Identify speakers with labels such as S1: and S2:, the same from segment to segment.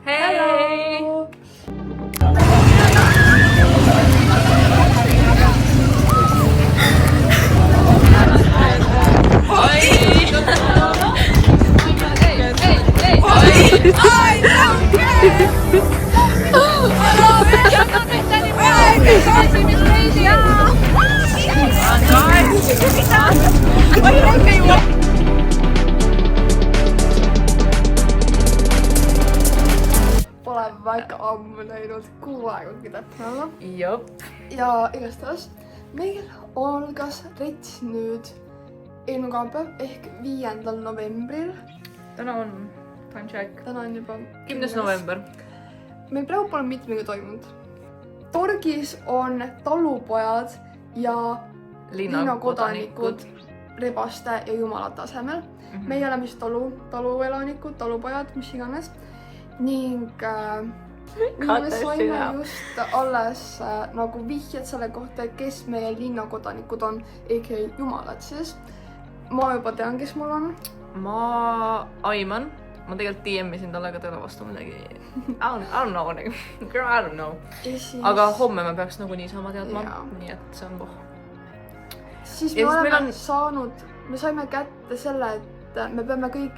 S1: Hei!
S2: Pole väga ammu näinud, kuu aega täpne olla.
S1: Jop.
S2: Ja igastahes meil algas rets nüüd eelmine kaampäev ehk 5. novembril.
S1: Täna on time check.
S2: Täna on juba
S1: 10. november.
S2: Meil praegu pole mitte midagi toimunud. Torgis on talupojad ja linnakodanikud rebaste ja jumalate asemel. Meie oleme siis taluelanikud, talupojad, mis iganes. Ning me saime just alles nagu vihjed selle kohta, kes meie linnakodanikud on, aka jumalad siis. Ma juba tean, kes mul on.
S1: Ma aiman. Ma tegelikult DM-isin talle, aga talle vastu midagi. I don't know. Girl, I don't know.
S2: Siis...
S1: Aga homme me peaks nagu nii saama teadma. Nii et see on voh.
S2: Siis me oleme saanud, me saime kätte selle, et me peame kõik,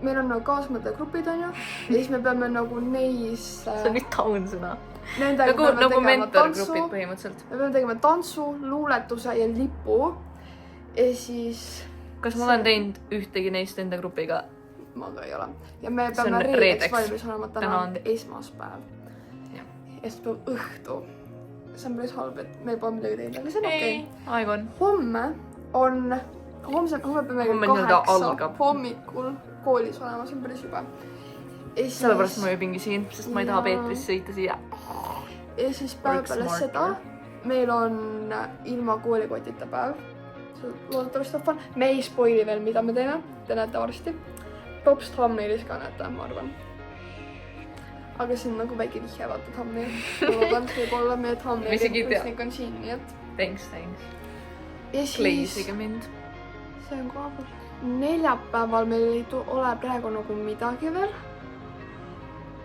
S2: meil on nagu kaasmõttegrupid on ju, ja siis me peame nagu neis...
S1: See on nii taun sõna.
S2: Nagu
S1: mentorgrupid põhimõtteliselt.
S2: Me peame tegema tantsu, luuletuse ja lipu. Ja siis...
S1: Kas ma olen teinud ühtegi neist enda grupiga?
S2: Ma ka ei ole. Ja me peame reedeks valmis olema, täna on esmaspäev. Esmaspäev õhtu. See on päris halb, et meil pole midagi teinud, aga see on okei.
S1: Aeg on.
S2: Homme peame 8 hommikul koolis olema, see on päris jube.
S1: Sellepärast ma ööbingi siin, sest ma ei taha Peetrisse sõita siia.
S2: Ja siis päev peale seda meil on ilma koolikotita päev. Loodetavasti on fun. Me ei spoili veel, mida me teeme. Te näete varsti. Props thumbnailis ka näete, ma arvan. Aga see on nagu väike vihje, vaata thumbnail. Ma loodan, võib-olla meie thumbnaili kunstnik on siin, nii et...
S1: Thanks.
S2: Ja siis...
S1: Kleisige mind.
S2: See on koha peal. Neljapäeval meil ei ole praegu nagu midagi veel.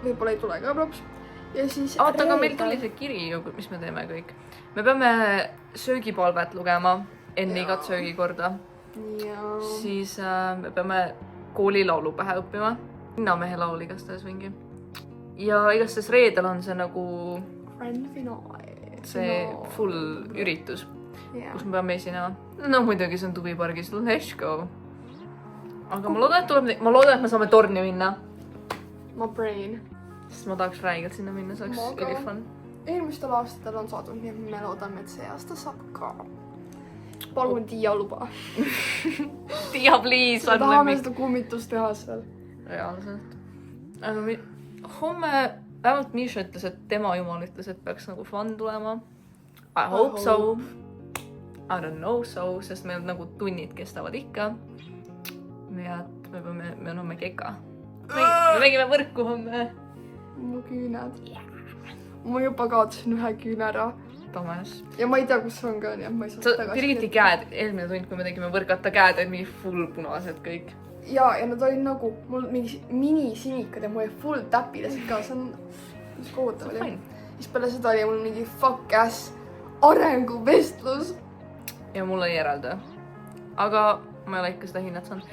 S2: Võib-olla ei tule ka props. Ja siis...
S1: Oota, aga meil tuli see kiri, mis me teeme kõik. Me peame söögipalvet lugema enne igat söögikorda. Siis me peame koolilaulu pähe õppima. Linnamehe laul igastahes mingi. Ja igastahes reedel on see nagu...
S2: Grand finale.
S1: See full üritus, kus me peame esinema. No muidugi see on Tuvipargis, let's go. Aga ma loodan, et me saame torni minna.
S2: Ma brain.
S1: Sest ma tahaks räigelt sinna minna, see oleks üli fun.
S2: Eelmistel aastatel on saadud, nii et me loodame, et see aasta saab ka. Palun Tiia luba.
S1: Tiia, please.
S2: Me tahame seda kummitust teha seal.
S1: Reaalselt. Aga homme, vähemalt Misha ütles, et tema jumal ütles, et peaks nagu fun tulema. I hope so. I don't know so, sest meil nagu tunnid kestavad ikka. Nii et me oleme keka. Me mängime võrku homme.
S2: Mu küüned. Ma juba kaotasin ühe küüne ära.
S1: Tamas.
S2: Ja ma ei tea, kus see on ka, nii et ma ei saa tagasi.
S1: Pirgiti käed, eelmine tund, kui me tegime võrkata käed, olid mingi full punased kõik.
S2: Ja nad olid nagu, mul mingi minisinikad ja mul oli full täpilased ka, see on kohutav oli. Siis peale seda oli mul mingi fuck ass arenguvestlus.
S1: Ja mul oli järeltöö. Aga ma ei ole ikka seda hinnat saanud.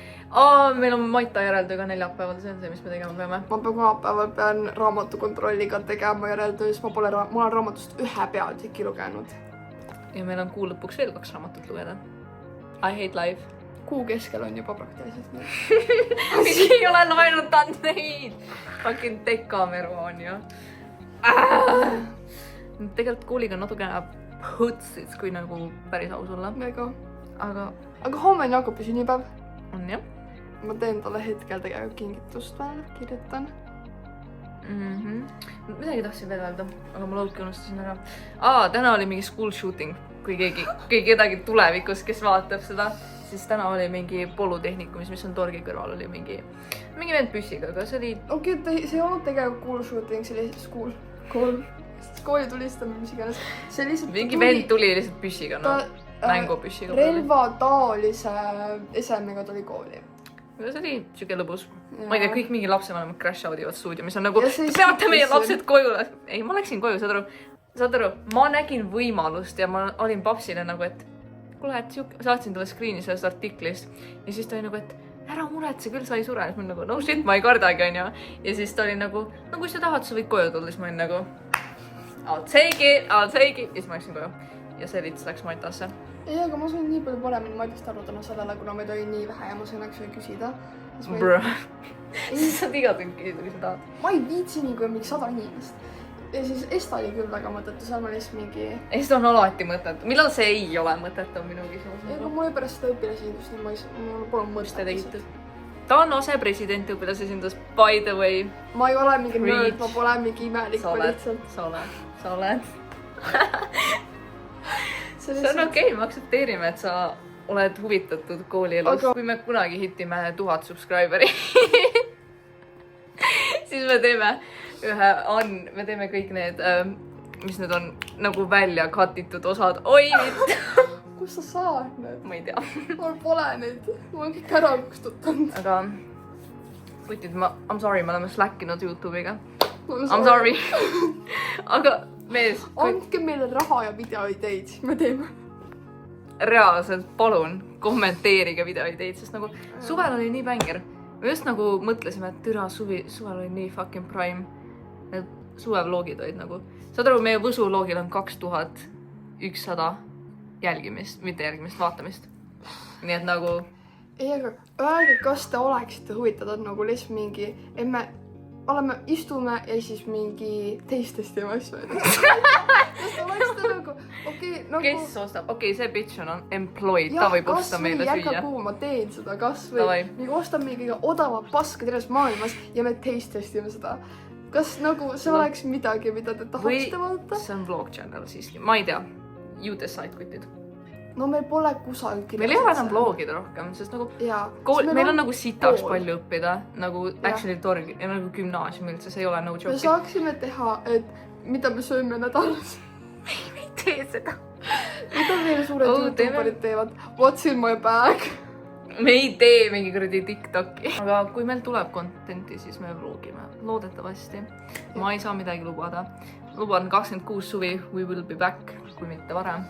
S1: Meil on Maita järeltöö ka neljapäeval, see on see, mis me tegema peame. Ma
S2: kolmapäeval pean raamatukontrolliga tegema järeltöö, siis ma olen raamatust ühe peatüki lugenud.
S1: Ja meil on kuu lõpuks veel 2 raamatut lugeda. I hate life.
S2: Kuu keskel on juba praktiliselt
S1: nii. Mis ei ole laenud neid. Fucking Dekameru on ju. Tegelikult kooliga on natuke putsits, kui nagu päris aus olla.
S2: Mega.
S1: Aga
S2: homme on Jaakobi sünnipäev.
S1: On jah.
S2: Ma teen talle hetkel tegelikult kingitust veel, kirjutan.
S1: Midagi tahtsin veel öelda, aga ma loodki unustasin ära. Täna oli mingi school shooting, kui kedagi tulevikus, kes vaatab seda. Siis täna oli mingi polutehnikum, mis on Torgi kõrval, oli mingi vend püssiga, aga see oli...
S2: Okei, see ei olnud tegelikult cool shooting, see oli lihtsalt kooli tulistamine, mis iganes. See lihtsalt
S1: mingi vend tuli lihtsalt püssiga, no. Mängupüssiga.
S2: Relvataolise esemega tuli kooli.
S1: see oli siuke lõbus. Ma ei tea, kõik mingi lapsevanemad crash out ivad stuudio, mis on nagu, te
S2: siis
S1: peate meie
S2: mõtlesin.
S1: lapsed koju. Ei, ma läksin koju, saad aru, ma nägin võimalust ja ma olin papsile nagu, et kuule, et saatsin talle screen'i sellest artiklist ja siis ta oli nagu, et ära muretse, küll sa ei sure. Ma nagu, no shit, ma ei kardagi, onju. Ja siis ta oli nagu, no kui sa tahad, sa võid koju tulla. Siis ma olin nagu, I'll take it. Ja siis ma läksin koju. Ja see lits läks Matasse.
S2: Ei, aga ma sain nii palju paremini Matist aru tänu sellele, kuna meid oli nii vähe ja ma sain äkki küsida.
S1: Bro. Sa saad iga tund küsida, kui sa tahad.
S2: Ma ei viitsi nii, kui on mingi 100 inimest. Ja siis Esta oli küll väga mõttetu, seal ma lihtsalt mingi...
S1: Esta on alati mõttetu. Millal see ei ole mõttetu, on minu küsimus.
S2: Ega mul oli pärast seda õpilasesindust, nii mul polnud mõttes.
S1: Mis te tegite? Ta on asepresident õpilasesindus, by the way.
S2: Ma ei ole mingi nörd, ma pole mingi imelik.
S1: Sa oled. See on okei, me aktsepteerime, et sa oled huvitatud koolielus. Kui me kunagi hitime 1000 subscriberi, siis me teeme me teeme kõik need, mis need on nagu välja katitud osad. Oi,
S2: kus sa saad need?
S1: Ma ei tea.
S2: Mul pole neid, ma olen kõik ära kustutanud.
S1: Aga, kutid, I'm sorry, me oleme slackinud YouTube'iga. I'm sorry. Aga mees...
S2: Andke meile raha ja videoideid, me teeme.
S1: Reaalselt, palun, kommenteerige videoideid, sest nagu suvel oli nii bänger. Me just nagu mõtlesime, et türa suvel oli nii fucking prime. Need suvevloogid olid nagu... Saad aru, meie võsuloogil on 2100 jälgimist, mitte jälgimist, vaatamist. Nii et nagu...
S2: Ei, aga öelge, kas te oleksite huvitatud nagu lihtsalt mingi... istume ja siis mingi teistestime asju. Kas te oleksite nagu...
S1: Kes ostab? Okei, see bitch on employed, ta võib osta meile süüa.
S2: Järga kuu ma teen seda, kas või ostab mingi kõige odava paska terves maailmas ja me teistestime seda. Kas nagu see oleks midagi, mida te tahaksite vaadata?
S1: See on vlog channel siiski, ma ei tea. You decide, kutid.
S2: No meil pole kusagil.
S1: Meil ei ole enam vlogida rohkem, sest nagu meil on nagu sitaks palju õppida, nagu actually torgi ja nagu gümnaasium üldse, see ei ole no joke.
S2: Me saaksime teha, et mida me sööme nädalas.
S1: Me ei tee seda.
S2: Mida meil suured YouTuberid teevad? What's in my bag?
S1: Me ei tee mingi kuradi TikToki. Aga kui meil tuleb contenti, siis me vlogime. Loodetavasti. Ma ei saa midagi lubada. Luban 26 suvi, we will be back, kui mitte varem.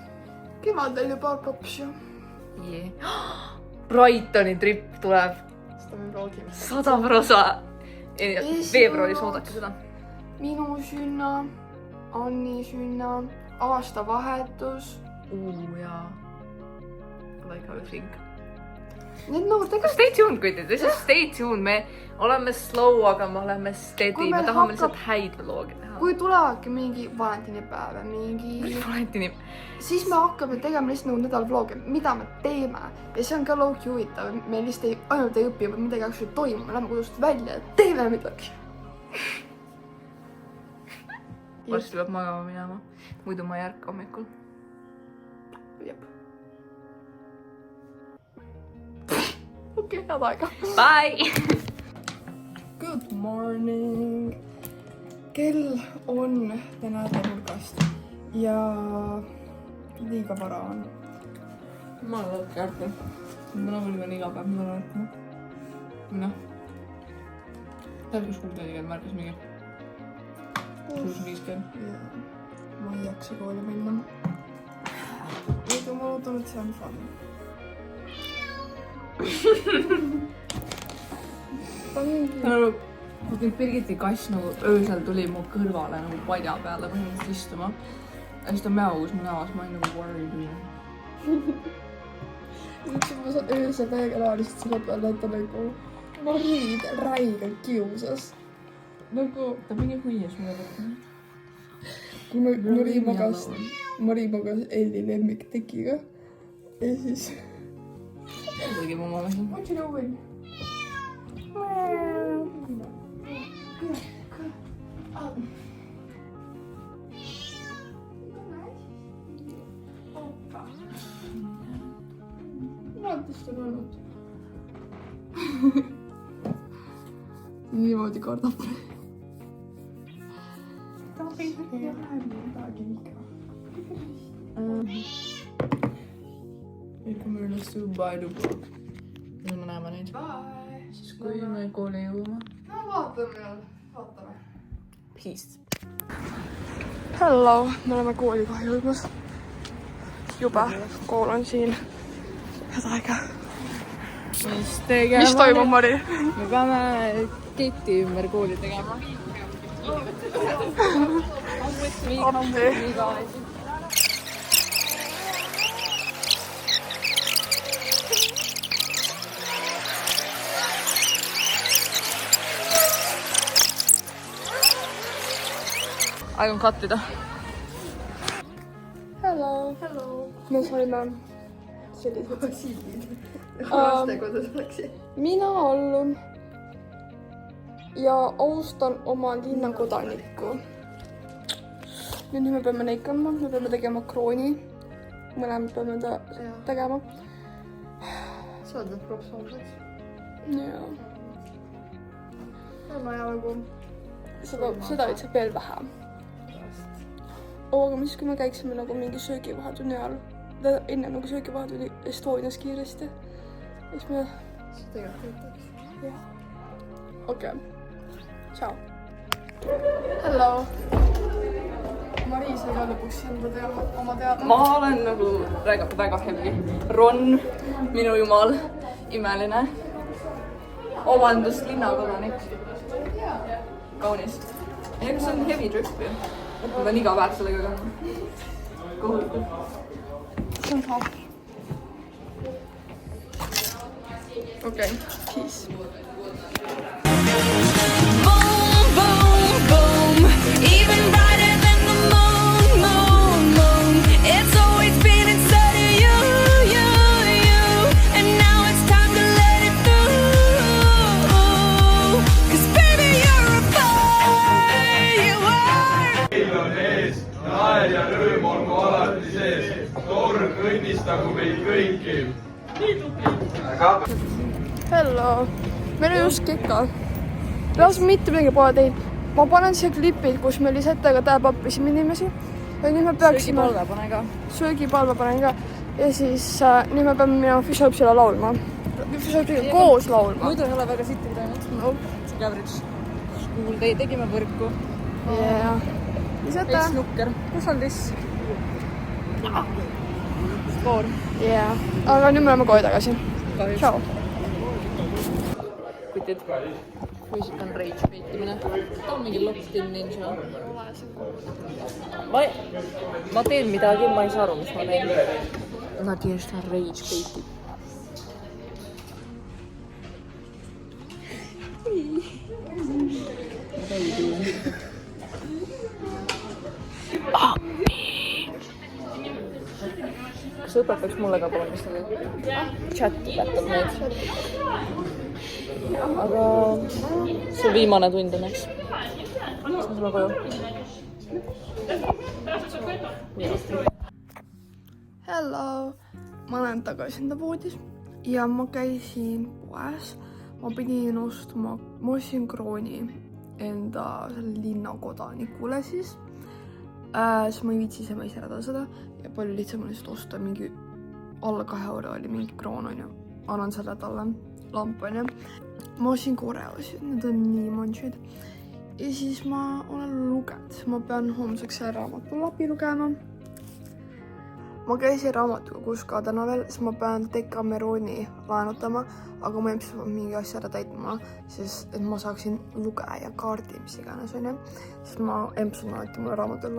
S2: Kevadel juba kops ju.
S1: Brightoni trip tuleb.
S2: Seda me vlogime.
S1: 100%. Veebruaris oodake seda.
S2: Minu sünna, Anni sünna, aastavahetus.
S1: Jaa. Like how you think.
S2: Need nagu tegelikult...
S1: Stay tuned, kutid. Lihtsalt stay tuned. Me oleme slow, aga me oleme steady. Me tahame lihtsalt häid vloogi teha.
S2: Kui tulevadki mingi valentinipäev ja mingi... Siis me hakkame tegema lihtsalt nagu nädal vloogi, mida me teeme. Ja see on ka low-key huvitav. Me lihtsalt ainult ei õpi, vaid midagi actually toimub. Me läheme kodust välja ja teeme midagi. Varsti peab magama minema. Muidu ma ei ärka hommikul. Jep. Okei, head aega. Bye! Good morning! Kell on, te näete hulgast ja liiga vara on. Ma olen lõpke ärkul. Ma olen veel iga päev, ma olen ärkul. Noh. Tead, kus kuulda õigel märkas mingi? 6.50. Ma ei jaksa kooli minna. Aga ma loodan, et see on fun. Nüüd Birgiti kass nagu öösel tuli mu kõrvale nagu padja peale põhimõtteliselt istuma. Ja siis ta mäus mu näos, ma olin nagu what are you doing? Üks ma saan öösel täiega laadist selle peale, et ta nagu räigelt kiusas. Nagu... Ta mingi huies mulle võtma. Kui Mari magas Elli lemmiktekiga. Ja siis... Tegi mu mamasin. What you doing? Vaatast on olnud. Niimoodi kardab. Ta ei lähe midagi ikka. Ikka me ülles to buy the book. Nüüd me näeme neid. Bye!
S1: siis kui me kooli jõuame.
S2: No vaatame.
S1: Peace.
S2: Hello, me oleme kooli kohe jõudmas. Jube, kool on siin. Head aega. Mis toimub, Mari?
S1: Me peame keti ümber kooli tegema. Aeg on kattida.
S2: Hello. Me saime sellised mina allun ja austan oma linnakodanikku. Nüüd me peame neikama, me peame tegema krooni. Mõlemad peame tegema.
S3: Sa oled professionaalseks.
S2: Jaa.
S3: On vaja nagu...
S2: Seda üldse veel vähe. Aga siis, kui me käiksime nagu mingi söögivahetunni ajal, enne nagu söögivahetunni Estonias kiiresti, siis me...
S3: See tegelikult võtaks.
S2: Jah. Okei. Ciao. Hello. Mari sai ka lõpuks oma teada.
S1: Ma olen nagu väga heavy. Ron, minu jumal, imeline. Vabandust, linnakodanik. Kaunis. Ja kas on heavy trip ju? Ma pean iga päev sellega kandma. Kohutub.
S2: See on halb. Okei, peace.
S4: Boom, boom, boom. Even brighter than the moon, moon, moon. It's always been inside of you, you, you. And now it's time to let it through. 'Cause baby, you're a firework.
S5: Meil on ees, naer ja rõõm on mu alati sees. Torg õnnistagu meid kõiki.
S2: Hello. Meil on just kika. Lause mitte midagi pole teinud. Ma panen siia klipid, kus me lihtsalt tähepappisime inimesi. Ja nüüd me peaksime...
S1: Söögipalve pane ka.
S2: Söögipalve panen ka. Ja siis nüüd me peame minema Fish-Hopsile laulma. Fish-Hopsiga koos laulma.
S1: Muidu ei ole väga sitti teinud.
S2: No.
S1: Average. Kuul, tegime võrku.
S2: Yeah. Lisata.
S1: Veits nukker. Kus on liss? Skoor.
S2: Yeah. Aga nüüd me oleme kohe tagasi.
S1: Kahjuks.
S2: Ciao.
S1: Kutid. Füüsik on rage baitimine. Ta on mingi locked-in ninja. Ma teen midagi, ma ei saa aru, mis ma teen. Nadežda rage baitit. Kas sa õpetaks mulle ka palun, mis ta teeb? Chat õpetab neid. Aga see on viimane tund õnneks. Siis me saame koju.
S2: Hello. Ma olen tagasi enda voodis ja ma käisin poes. Ma pidin ostma krooni enda linnakodanikule siis. Siis ma ei viitsi ise ise rada seda ja palju lihtsam on lihtsalt osta mingi alla 2 euro oli mingi kroon on ju. Annan selle talle lamp on ju. Ma ostsin koreosid, need on nii manšid. Ja siis ma olen lugenud, ma pean homseks raamatu läbi lugema. Ma käisin raamatuga Kuska tänaval, siis ma pean Decameroni laenutama, aga ma ilmselt mingi asja ära täitma, sest et ma saaksin lugeja kaardi, mis iganes on ju. Sest ma Empson alati mulle raamatul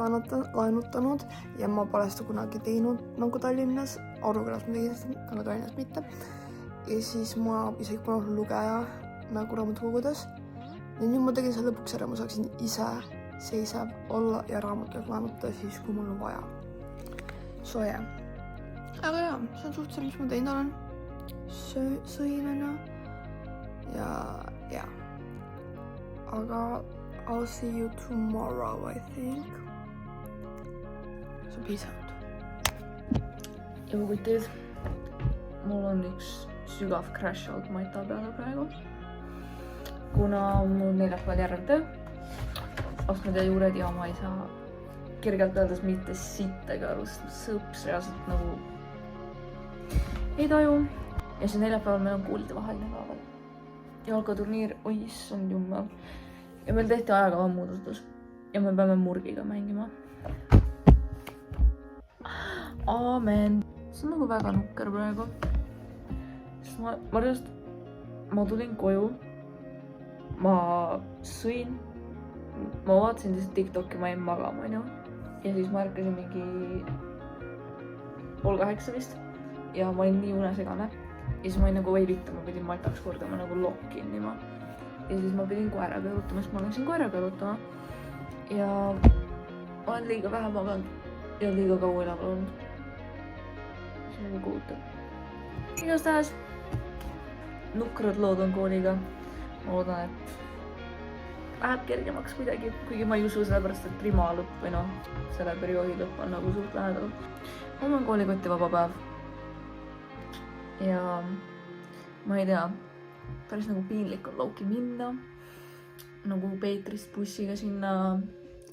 S2: laenutanud ja ma pole seda kunagi teinud nagu Tallinnas. Aurukülas ma tegin seda, aga Tallinnas mitte. Ja siis ma isegi pole lugeja nagu raamatukogudes. Ja nüüd ma tegin selle lõpuks ära, ma saaksin ise seisev olla ja raamatuid laenutada siis, kui mul on vaja. So yeah. Aga jaa, see on suht see, mis ma teinud olen. Sõin on ja jaa. Aga I'll see you tomorrow, I think. So peace out.
S1: Ja kutid, mul on üks sügav crash out Maita peale praegu. Kuna mul neljapäeval järel töö, astmed ja juured ja ma ei saa kergelt öeldes mitte sittega arust, sõps reaalselt nagu ei taju. Ja see neljapäeval meil on kuulide vaheline päeval. jalkaturniir, oi issand jummel. Ja meil tehti ajakava muudatus ja me peame murgiga mängima. Aamen. See on nagu väga nukker praegu. Sest ma tulin koju, ma sõin, ma vaatasin lihtsalt TikToki, ma jäin magama, onju. Ja siis ma ärkasin mingi 7:30 vist ja ma olin nii unesegane. Ja siis ma olin nagu veidita, ma pidin mataks kordama nagu lokk kinnima. Ja siis ma pidin koeraga jalutama, sest ma läksin koeraga jalutama. Ja ma olen liiga vähe maganud ja liiga kaua üleval olnud. See on nagu kuutab. Igastahes nukrad lood on kooliga. Ma loodan, et läheb kergemaks kuidagi, kuigi ma ei usu sellepärast, et prima lõpp või noh, selle perioodi lõpp on nagu suht lähedal. Homme on koolikoti vaba päev. Ja ma ei tea, päris nagu piinlik on lauki minna nagu Peetrist bussiga sinna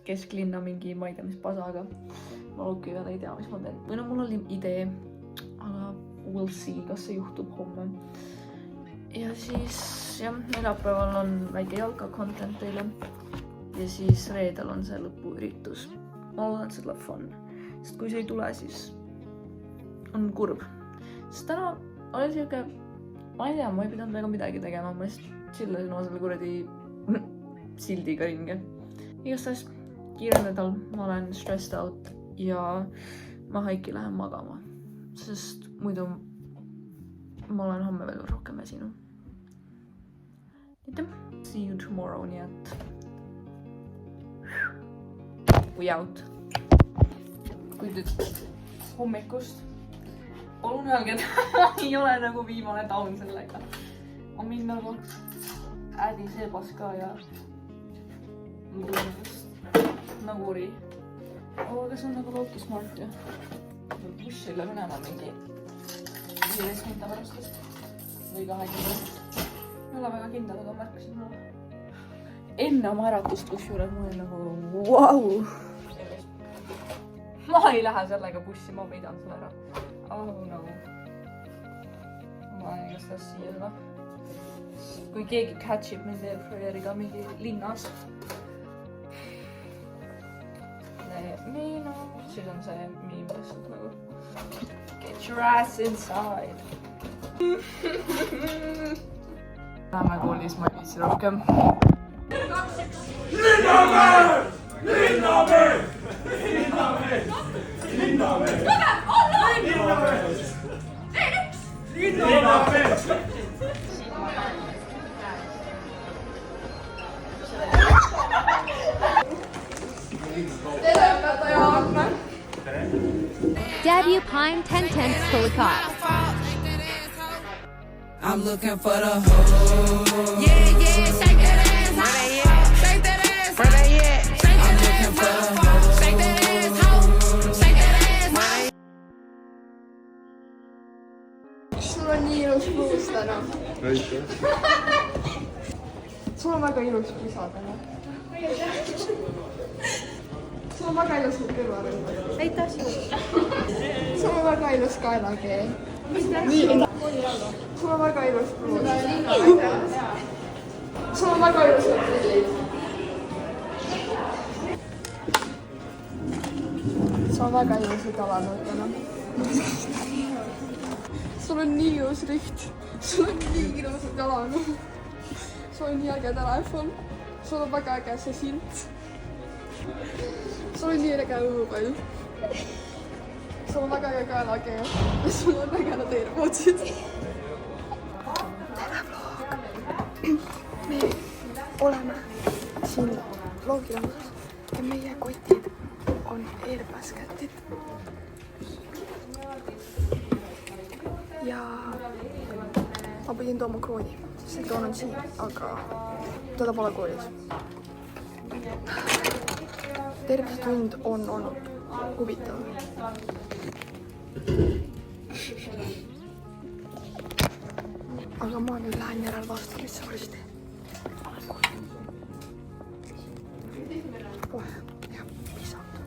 S1: kesklinna mingi, ma ei tea, mis pasaga. Ma lauki veel ei tea, mis ma teen. Või no mul oli idee, aga we'll see, kas see juhtub homme. Ja siis jah, neljapäeval on väike jalka content teile ja siis reedel on see lõpuüritus. Ma loodan, et see tuleb fun, sest kui see ei tule, siis on kurb. Sest täna oli siuke, ma ei tea, ma ei pidanud väga midagi tegema, ma lihtsalt chillasin oma selle kuradi sildiga ringi. Igastahes kiire nädal, ma olen stressed out ja ma haiki lähen magama, sest muidu ma olen homme veel rohkem väsinu. See you tomorrow, nii et we out. Kui nüüd hommikust palun öelge, et ei ole nagu viimane taun sellega. On mind nagu ädi seebas ka ja nagu ori. Aga see on nagu lauki smart ju. Bussile minema mingi 15 minta pärastest või 20. Ma ei ole väga kindel, aga märkasin mulle. Enne oma äratust kusjuures ma olin nagu wow. Ma ei lähe sellega bussi, ma peidan selle ära. Oh no. Ma olen igast siia seda. Kui keegi catchib mind airfryeriga mingi linnas. Siis on see miim lihtsalt nagu get your ass inside. Läheme koolis, ma ei viitsi rohkem.
S5: Linnamäe! Linnamäe! Linnamäe! Linnamäe! Linnamäe! Linnamäe!
S6: W Pine 10 tenths full of cops.
S7: I'm looking for the hoe. Yeah, shake that ass. Where they at? Shake that ass. Where they at? I'm looking for the hoe. Shake that ass, hoe. Shake that ass.
S2: Sul on nii ilus puus täna. Sul on väga ilus pusa täna. Sul on väga ilus kõrvarõnvad. Aitäh sulle. Sul on väga ilus kaelakee. Sul on väga ilus puus. Sul on väga ilus prillid. Sul on väga ilus talanud täna. Sul on nii ilus riht. Sul on nii ilus talanud. Sul on nii äge telefon. Sul on väga äge see silt. Sul on nii äge õuepall. Sul on väga äge kaelakee. Sul on väga äge teerpootsid. Tere vlog! Me oleme siin vlogilamuses ja meie kotid on airbasketid. Ja ma pidin tooma krooni. See kroon on siin, aga teda pole koolis. Terve tund on olnud huvitav. Aga ma nüüd lähen järel vastu, mis sa varsti. Olen kohe. Kohe, jah, pisanud.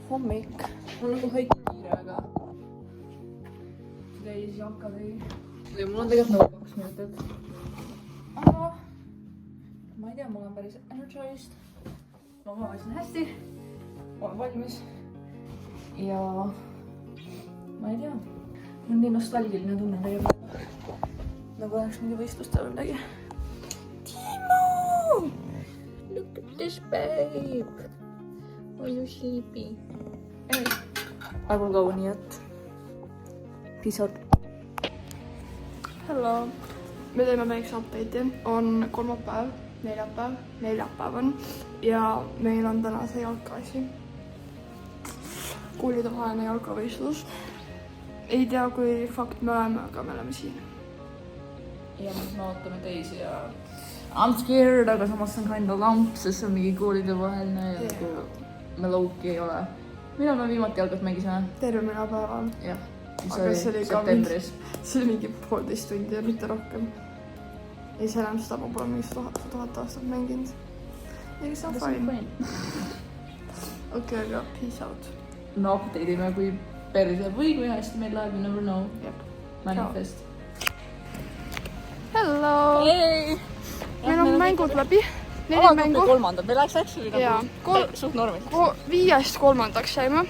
S2: Hommik. Mul nagu haigi kiire, aga täis jalka või
S1: ja mul on tegelikult nagu 2 minutit. Aga ma ei tea, ma olen päris energized. Ma magasin hästi. Olen valmis. Ja ma ei tea. Mul on nii nostalgiline tunne tegelikult. Nagu oleks mingi võistlust või midagi. Timo! Look at this babe. Are you sleepy? Anyway, I will go, nii et peace out.
S2: Hello. Me teeme väikse update'i. On kolmapäev, neljapäev on ja meil on täna see jalkaasi. Koolide vaheline jalkavõistlus. Ei tea, kui fakt me oleme, aga me oleme siin.
S1: Ja me ootame teisi ja I'm scared, aga samas on kind of lamp, sest see on mingi koolide vaheline ja me low-key ei ole. Millal me viimati jalgat mängisime?
S2: Terve päeval.
S1: Jah,
S2: Aga see oli ka
S1: septembris.
S2: See oli mingi 1,5 tundi ja mitte rohkem. Ei, see enam seda ma pole mingi 1000 aastat mänginud. Ja see on fine. Okei, aga peace out.
S1: Me update'ime, kui perse või kui hästi meil läheb, you never know.
S2: Jep.
S1: Manifest.
S2: Hello!
S1: Hey!
S2: Meil on mängud läbi. 4
S1: Avaldame
S2: mängu.
S1: kolmandad, me läheks actually
S2: Jaa.
S1: nagu suht normid.
S2: 5-st 3. jäime.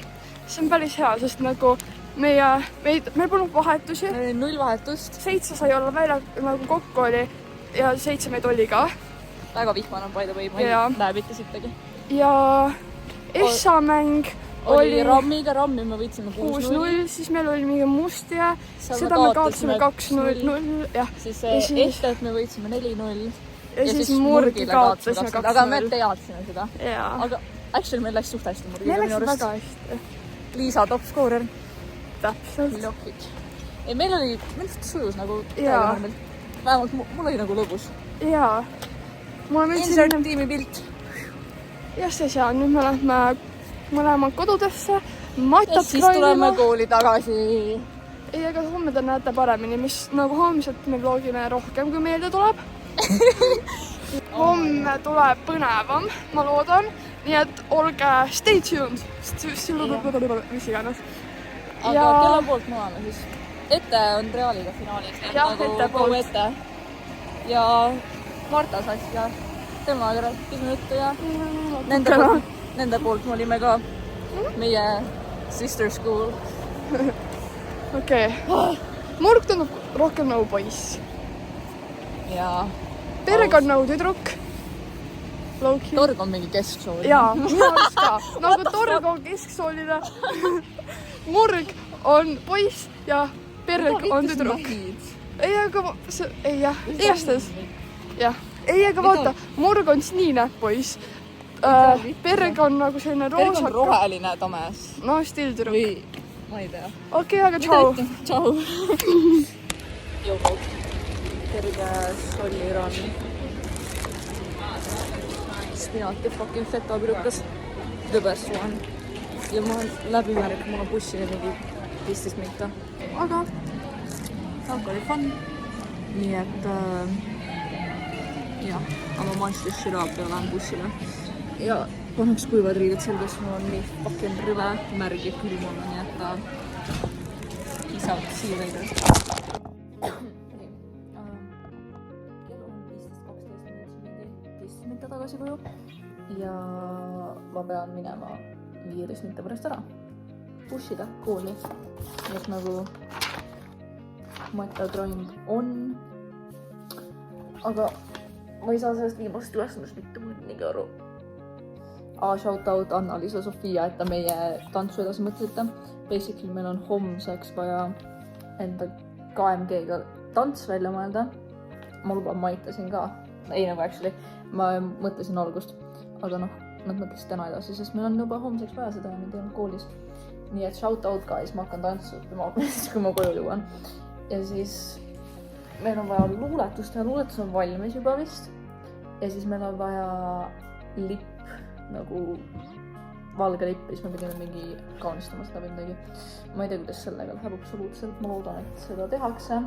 S2: See on päris hea, sest nagu meil polnud vahetusi.
S1: Meil oli 0 vahetust.
S2: 7 sai olla välja, nagu kokku oli ja 7 meid oli ka.
S1: Väga vihmane on by the way, ma
S2: Jaa.
S1: ei näe mitte sittagi.
S2: Ja Essa mäng
S1: Oli rammiga, rammi me võitsime
S2: 6-0, siis meil oli mingi must ja
S1: Seal
S2: seda me kaotasime 2-0, jah.
S1: Siis
S2: Ja siis-
S1: ehtet me võitsime 4-0.
S2: Ja siis murgi kaotasime 2-0.
S1: Aga me teadsime seda.
S2: Jaa.
S1: Aga actually meil läks suht hästi murgiga
S2: Meil
S1: minu
S2: läks
S1: arust.
S2: väga hästi.
S1: Liisa top scorer.
S2: Täpselt.
S1: Lokid. Ei, meil oli, meil sujus nagu
S2: Jaa.
S1: täiega. Vähemalt mul oli nagu lõbus.
S2: Jaa. Mulle
S1: Insert
S2: meeldis
S1: tiimi pilt.
S2: jah, see on. Nüüd me lähme mõlemad kodudesse.
S1: Ja
S2: Matat
S1: siis tuleme
S2: krainima.
S1: kooli tagasi.
S2: Ei, aga homme te näete paremini, mis nagu homselt me vlogime rohkem, kui meelde tuleb. Homme tuleb põnevam, ma loodan. Nii et olge stay tuned. Mis iganes.
S1: Aga
S2: Ja-
S1: kella poolt me oleme siis. Ette on Realiga finaalis. nii et
S2: Jah,
S1: nagu
S2: Ette
S1: go
S2: poolt.
S1: ette. Ja Marta sassi ja temaga rääkisime juttu ja nende poolt me olime ka meie sister school.
S2: Okei. Murg tundub rohkem nagu poiss.
S1: Ja
S2: Perega on nagu tüdruk. Low-key.
S1: Torg on mingi kesksool.
S2: Jaa, minu arust ka. Nagu Torg on kesksooline. Murg on poiss ja Perg on tüdruk. Ei, aga ei jah, igastahes. Jah. Ei, aga vaata, Murg on sinine poiss. Perg on nagu selline
S1: Torg on
S2: roosaka.
S1: roheline tames.
S2: No, still tüdruk.
S1: Või ma ei tea.
S2: Okei, aga tšau.
S1: Tšau. Joho. Terve solliran. Spinati fucking fetapirukas. The best one. Ja ma olen läbi märk, mul on bussini mingi 15 minutit. Aga oli fun. Nii et jah, aga ma astus širaapi ja lähen bussile. Ja paneks kuivad riided selga, sest mul on nii fucking rüve, märg ja külm on, nii et peace out, see you later. Kell on 15 minutit tagasi koju ja ma pean minema 15 minuti pärast ära bussida kooli. Nii et nagu matatrond on, aga ma ei saa sellest viimast ülesandest mitte mõndagi aru. Shout out Anna-Liisa Sofia, et ta meie tantsu edasi mõtlesite. Basically meil on homseks vaja enda KMG-ga tants välja mõelda. Ma luban, ma aitasin ka. Ei nagu actually, ma mõtlesin algust, aga noh, nad mõtlesid täna edasi, sest meil on juba homseks vaja seda ja nad ei olnud koolis. Nii et shout out guys, ma hakkan tantsu õppima, kui ma koju jõuan. Ja siis meil on vaja luuletust ja luuletus on valmis juba vist. Ja siis meil on vaja lipp, nagu valge lipp, siis me pidime mingi kaunistama seda või midagi. Ma ei tea, kuidas sellega läheb absoluutselt, ma loodan, et seda tehakse.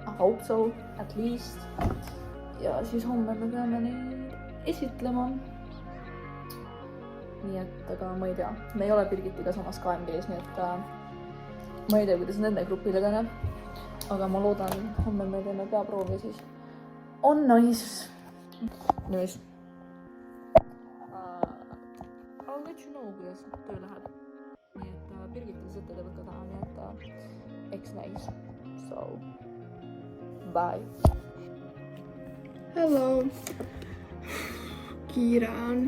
S1: I hope so, at least. Ja siis homme me peame neid esitlema. Nii et, aga ma ei tea, me ei ole Birgitiga samas KMG-s, nii et ma ei tea, kuidas nende grupidega läheb. Aga ma loodan, homme me teeme peaproovi siis. On nice. Nice. I'll let you know, kuidas töö läheb. Nii et Birgitel sõtte teevad ka taha, nii et eks näis. So, bye.
S2: Hello. Kiire on.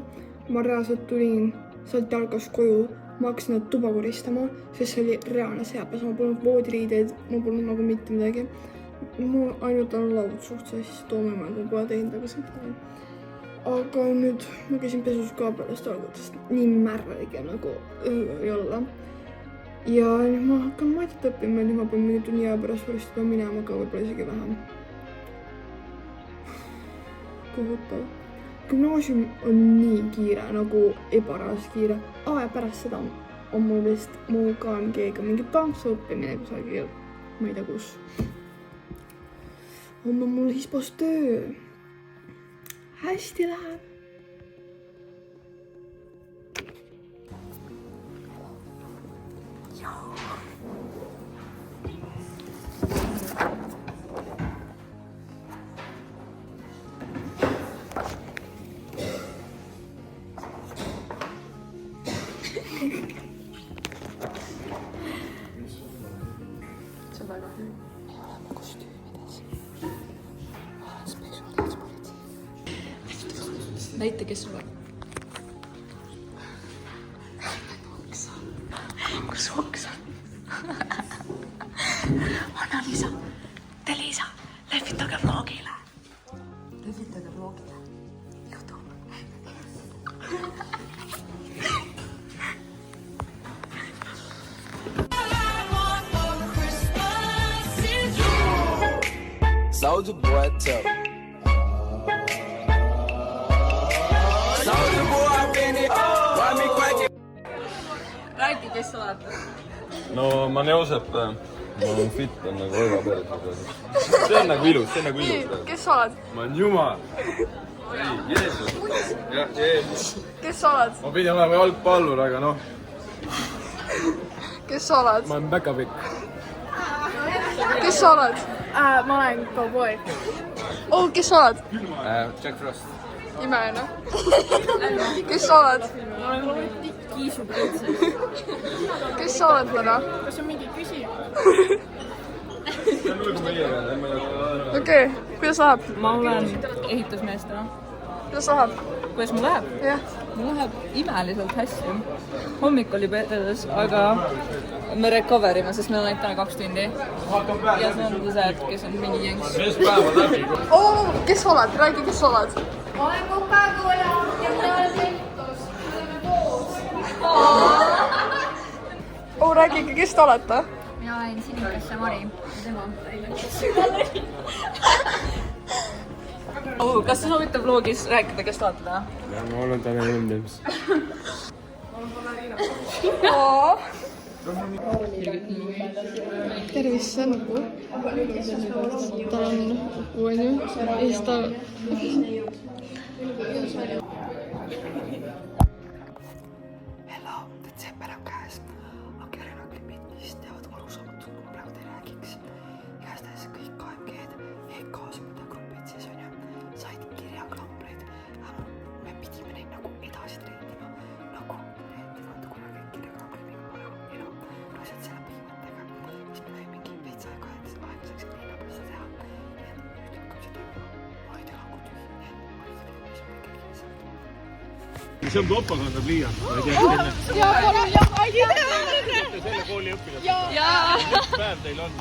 S2: Ma reaalselt tulin sealt jalgast koju. Ma hakkasin nad tuba koristama, sest see oli reaalne seapäs. Ma polnud voodiriideid, ma polnud nagu mitte midagi. Mul ainult on laud suht, siis toomema, ma pole teinud, aga seda on. Aga nüüd ma käisin pesus ka pärast algatust. Nii märrige nagu ei olla. Ja nüüd ma hakkan maitset õppima, nüüd ma pean mingi tunni aja pärast varsti minema, aga võib-olla isegi vähem. Kohutav. Gümnaasium on nii kiire, nagu ebareaalselt kiire. Ja pärast seda on mul vist mu KMG-ga mingi tantsu õppimine kusagil, ma ei tea kus. On mul hispos töö. Hästi läheb.
S1: Näite, kes sulle. Kus oksa? Anna-Liisa, Liisa, lehvitage vlogile. Lehvitage vlogile. YouTube.
S8: Soulja Boy tough.
S1: Räägi, kes sa oled?
S5: No ma olen Joosep, ma olen fit, on nagu väga päris. See on nagu ilus,
S2: Kes sa oled?
S5: Ma olen Jumal. Ei, Jeesus. Jah, Jeesus.
S2: Kes sa oled?
S5: Ma pidin olema jalgpallur, aga noh.
S2: Kes sa oled?
S5: Ma olen päkapikk.
S2: Kes sa oled? Ma olen cowboy. Oh, kes sa oled?
S5: Jack Frost.
S2: Imeline. Kes sa oled?
S1: Ma olen kiisuprinsess.
S2: Kes sa oled täna?
S1: Kas on mingi küsija?
S2: Okei, kuidas läheb?
S1: Ma olen ehitusmeestena.
S2: Kuidas läheb?
S1: Kuidas mul läheb?
S2: Jah.
S1: Mul läheb imeliselt hästi. Hommik oli peedes, aga me recover ime, sest meil on ainult täna 2 tundi. Ja see on see, kes on mingi jängs.
S5: Mees päeva läbi.
S2: Oh, kes sa oled? Räägi, kes sa oled?
S3: Ma olen Coca-Cola ja ta on Mentos. Me oleme koos.
S2: Oh, räägige, kes te olete?
S3: Mina olen Sinikasse Mari ja tema.
S1: Oh, kas sa soovite vlogis rääkida, kes te olete täna?
S5: Ma olen Tanel Õndems.
S2: Tervist, see on Nuku. Tal on Nuku, onju. Ja siis ta... Hello, detsember on käes. Aga Rena-klipid, mis teavad valusamatult, kui ma praegu teile räägiks. Igastahes kõik KMG-d, EK-sumide grupid siis onju, said kirjaklampreid. Me pidime neid nagu edasi treenima. Nagu need vaata kunagi kirjaklampleimiga vaja. Ja no, rasjad selle põhimõttega. Siis me lõime mingi veits aegaseks, et Liina pole seda teha. Nii et nüüd hakkab see toimuma. Ma ei tea, kui tühi. Nii et ma ei tea, mis me keegi saab.
S5: See on propaganda pliialt. Ma ei tea, enne. Selle kooli õpilased.
S1: Jaa.
S5: Mis päev teil on?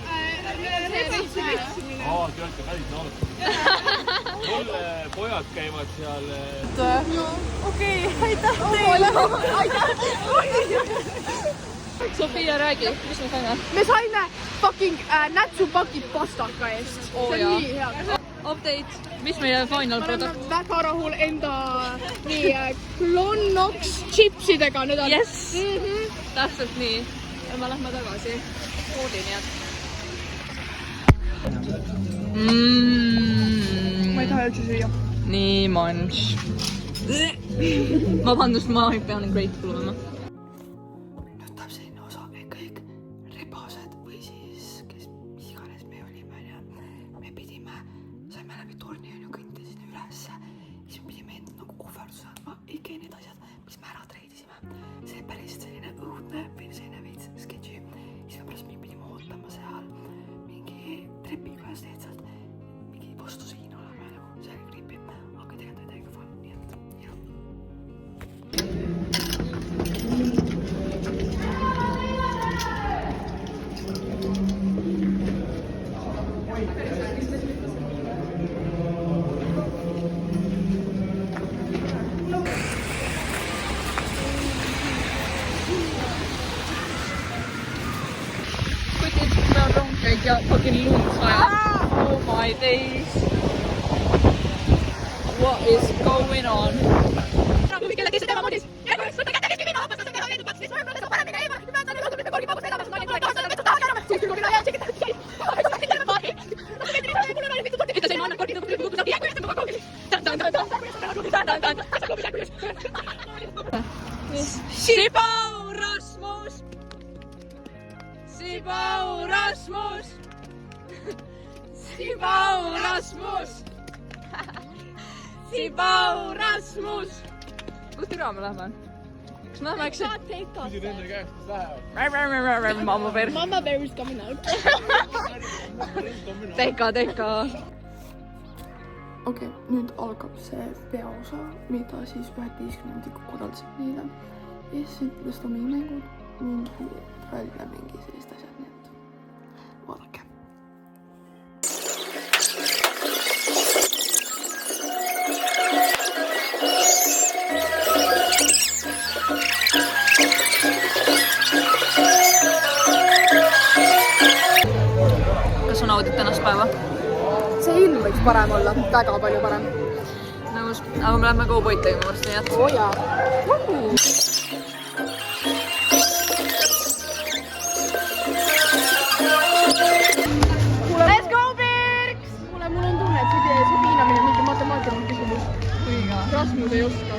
S5: Te olete päris noored. Mul pojad käivad seal...
S2: Okei, aitäh teile!
S1: Sofia, räägi, mis me saime?
S2: Me saime fucking nätsupakid pastaka eest.
S1: Oo,
S2: See
S1: jaa.
S2: on nii hea.
S1: Update, mis meie final
S2: Ma olen
S1: product?
S2: väga rahul enda nii Clonnox chipsidega nüüd on.
S1: Yes! Täpselt nii. Ja me lähme tagasi kooli, nii et...
S2: Ma ei taha üldse süüa.
S1: Nii manš. Vabandust, ma pean grateful olema.
S2: Nüüd tahab selline osa, et kõik ribased saade või selline veits sketši, siis pärast me pidime ootama seal mingi trepiga ja lihtsalt mingi vastu seina olema ja nagu see oli creepy, aga tegelikult oli täiega fun, nii et jah.
S1: Ja fucking lund sajab. Oh my days. What is going on? Kui kelle teise tema modis. Ja kui võtta kätte keskimina, hapastas on teha veidupaks, siis võib mõelda paremini eema. Kui päätan üle kodus, korgi paabust edamas, naine tuleb kaasa, võtta taha kärama. Siis küll korgi laial, tšekid, tšekid. Aga siis terve paari. Lase veidi lihtsalt, mul on oli mitu kordi. Ütle see, ma annan korgi tõuku, kui saab jäägu jätta muga koogis. Sibau Rasmus! Sibau Rasmus! Sibau Rasmus! Sibau Rasmus! Kus türa me lähme? Kas me lähme äkki?
S5: Küsi nende käest, kes lähevad.
S1: Mamma bear.
S3: Mama bear is coming out.
S1: Teka.
S2: Okei, nüüd algab see peaosa, mida siis 11 korraldasid meile. Ja siis ütles ta mingi mängud, mingi trall ja mingi sellist asjad, nii et vaadake.
S1: Kas sa naudid tänast päeva?
S2: See ilm võiks parem olla, väga palju parem.
S1: Nõus. Aga me lähme Go-Boid tegema varsti, nii et.
S2: Oo jaa.
S1: Let's go, Birks!
S2: Mul on tunne, et see piinamine on mingi matemaatiline küsimus.
S1: Õiga.
S2: Rasmus ei oska.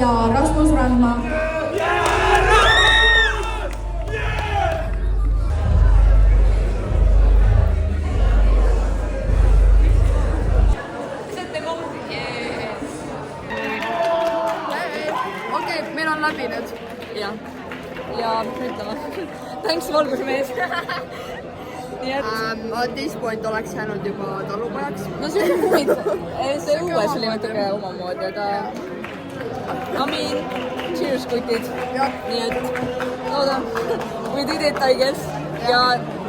S9: ja Rasmus Randma.
S2: okei, meil on läbi nüüd.
S1: jah. ja mis me ütleme? Thanks, valguse mees. nii et
S2: At this point oleks jäänud juba talupojaks.
S1: no see on huvitav. see uues oli natuke omamoodi, aga I mean, cheers kutid. nii et loodan, we did it I guess. ja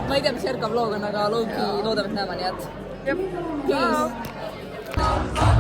S1: ma ei tea, mis järgnev vlog on, aga loodame, et näeme, nii et.
S2: Jep.
S1: Peace.